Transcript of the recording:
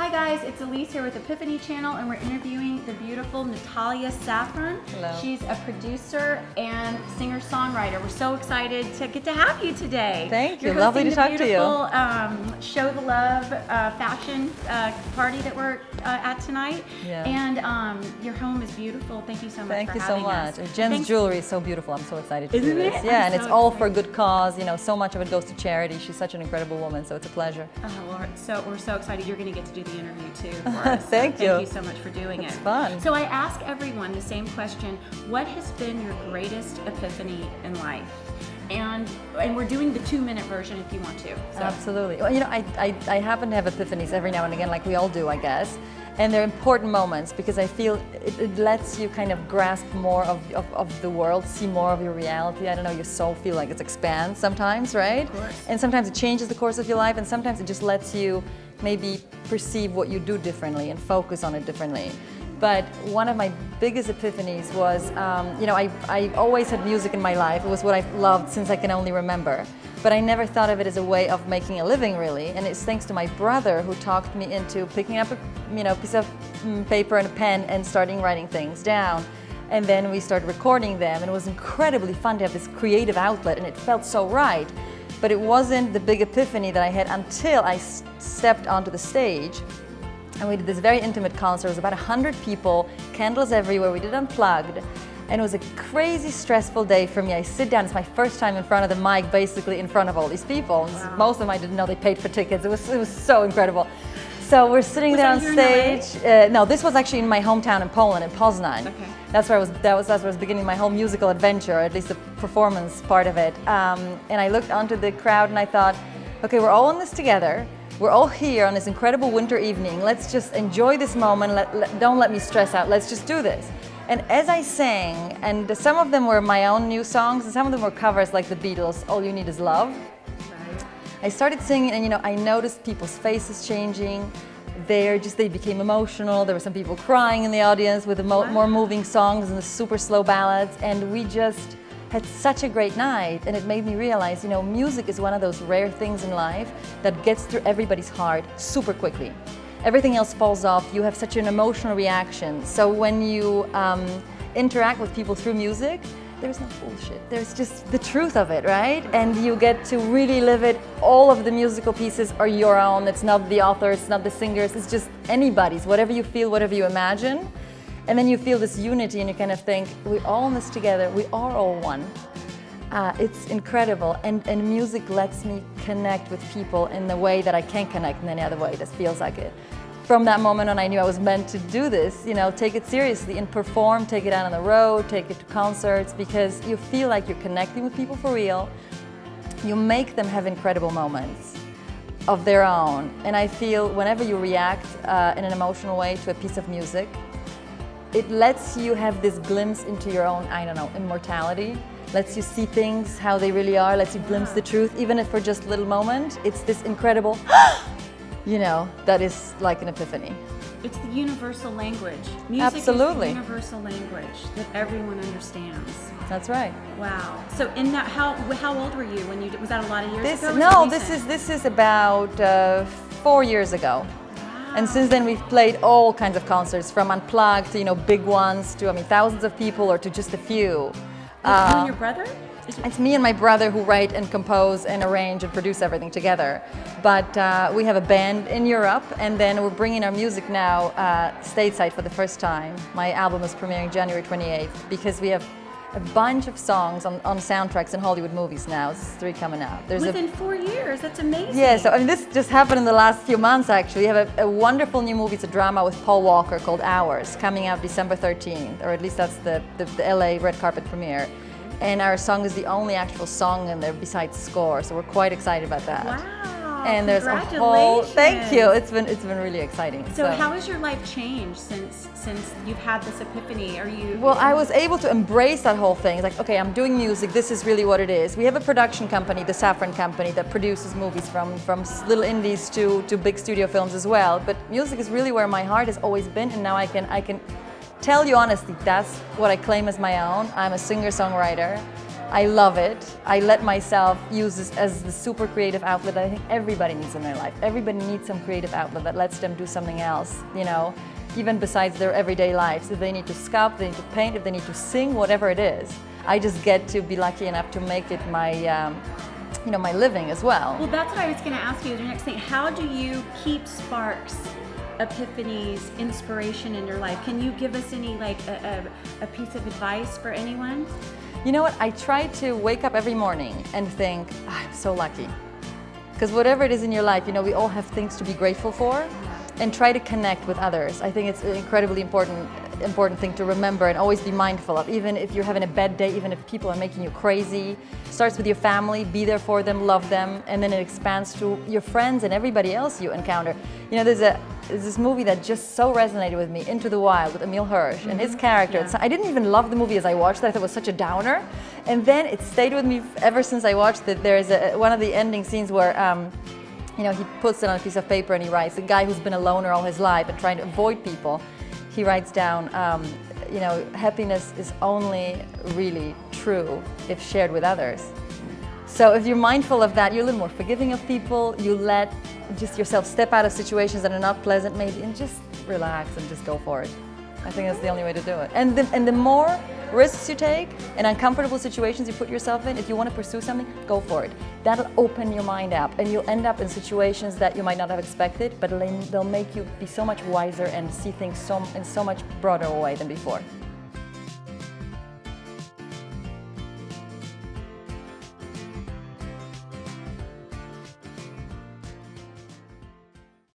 Hi guys, it's Elise here with Epiphany Channel, and we're interviewing the beautiful Natalia Safran. Hello. She's a producer and singer-songwriter. We're so excited to get to have you today. Thank you. You're Lovely to talk to you. Beautiful Show the Love fashion party that we're at tonight. Yeah. And your home is beautiful. Thank you so much for having us. Thank you so much. Jen's jewelry is so beautiful. I'm so excited to do this. Isn't it? Yeah, I'm and so it's all excited. for a good cause. You know, so much of it goes to charity. She's such an incredible woman, so it's a pleasure. Well, we're so excited. You're going to get to do the interview too for us. Thank you. Thank you so much for doing it. It's fun. So I ask everyone the same question: what has been your greatest epiphany in life? And we're doing the 2-minute version if you want to. So. Absolutely. Well, you know, I happen to have epiphanies every now and again, like we all do, I guess. And they're important moments because I feel it lets you kind of grasp more of the world, see more of your reality. I don't know, your soul feel like it expands sometimes, right? Of course. And sometimes it changes the course of your life, and sometimes it just lets you maybe perceive what you do differently and focus on it differently. But one of my biggest epiphanies was, you know, I always had music in my life. It was what I've loved since I can only remember. But I never thought of it as a way of making a living, really. And it's thanks to my brother who talked me into picking up a piece of paper and a pen and starting writing things down. And then we started recording them, and it was incredibly fun to have this creative outlet, and it felt so right. But it wasn't the big epiphany that I had until I stepped onto the stage. And we did this very intimate concert. It was about 100 people, candles everywhere. We did Unplugged. And it was a crazy stressful day for me. I sit down, it's my first time in front of the mic, basically in front of all these people. Wow. Most of them I didn't know they paid for tickets. It was so incredible. So we're sitting there on stage. No, this was actually in my hometown in Poland, in Poznań. Okay. That's where I was beginning my whole musical adventure, or at least the performance part of it. And I looked onto the crowd and I thought, okay, we're all in this together. We're all here on this incredible winter evening. Let's just enjoy this moment. Don't let me stress out. Let's just do this. And as I sang, and some of them were my own new songs, and some of them were covers like the Beatles, All You Need Is Love. Right. I started singing, and you know, I noticed people's faces changing. They became emotional. There were some people crying in the audience with the more moving songs and the super slow ballads, and we just had such a great night. And it made me realize, you know, music is one of those rare things in life that gets through everybody's heart super quickly. Everything else falls off. You have such an emotional reaction. So when you interact with people through music, there's no bullshit. There's just the truth of it, right? And you get to really live it. All of the musical pieces are your own. It's not the author, it's not the singers, it's just anybody's. Whatever you feel, whatever you imagine. And then you feel this unity and you kind of think, we're all in this together, we are all one. It's incredible, and music lets me connect with people in the way that I can't connect in any other way. That feels like it. From that moment on, I knew I was meant to do this, you know, take it seriously and perform, take it out on the road, take it to concerts, because you feel like you're connecting with people for real. You make them have incredible moments of their own, and I feel whenever you react in an emotional way to a piece of music, it lets you have this glimpse into your own, I don't know, immortality. Lets you see things how they really are, lets you glimpse the truth, even if for just a little moment. It's this incredible, you know, that is like an epiphany. It's the universal language. Music Absolutely. is the universal language that everyone understands. That's right. Wow. So in that, how old were you when you did, was that a lot of years ago? No, this is about 4 years ago. Wow. And since then we've played all kinds of concerts, from Unplugged to, you know, big ones to, I mean, thousands of people, or to just a few. You and your brother? It's me and my brother who write and compose and arrange and produce everything together. But we have a band in Europe, and then we're bringing our music now stateside for the first time. My album is premiering January 28th, because we have a bunch of songs on soundtracks in Hollywood movies now. There's 3 coming out. Within 4 years, that's amazing. Yeah, so I mean, this just happened in the last few months actually. We have a wonderful new movie, it's a drama with Paul Walker called Hours, coming out December 13th, or at least that's the LA red carpet premiere. And our song is the only actual song in there besides score, so we're quite excited about that. Wow! And there's a whole, thank you. It's been really exciting. So how has your life changed since you've had this epiphany? Are you? Well, I was able to embrace that whole thing. It's like, okay, I'm doing music. This is really what it is. We have a production company, the Safran company, that produces movies from little indies to big studio films as well. But music is really where my heart has always been, and now I can tell you honestly, that's what I claim as my own. I'm a singer-songwriter. I love it. I let myself use this as the super creative outlet that I think everybody needs in their life. Everybody needs some creative outlet that lets them do something else, you know, even besides their everyday lives. If they need to sculpt, they need to paint, if they need to sing, whatever it is. I just get to be lucky enough to make it my, you know, my living as well. Well, that's what I was going to ask you. The next thing, how do you keep sparks, epiphanies, inspiration in your life? Can you give us any, like, a piece of advice for anyone? You know what? I try to wake up every morning and think, I'm so lucky. Because whatever it is in your life, you know, we all have things to be grateful for, and try to connect with others. I think it's an incredibly important thing to remember and always be mindful of. Even if you're having a bad day, even if people are making you crazy, starts with your family, be there for them, love them, and then it expands to your friends and everybody else you encounter. You know, there's this movie that just so resonated with me, Into the Wild, with Emile Hirsch, and his character. Yeah. I didn't even love the movie as I watched it. I thought it was such a downer. And then it stayed with me ever since I watched it. There's one of the ending scenes where you know, he puts it on a piece of paper and he writes, the guy who's been a loner all his life and trying to avoid people, he writes down, you know, happiness is only really true if shared with others. So if you're mindful of that, you're a little more forgiving of people, you let just yourself step out of situations that are not pleasant maybe, and just relax and just go for it. I think that's the only way to do it. And the more risks you take and uncomfortable situations you put yourself in, if you want to pursue something, go for it. That'll open your mind up, and you'll end up in situations that you might not have expected, but they'll make you be so much wiser and see things in so much broader way than before.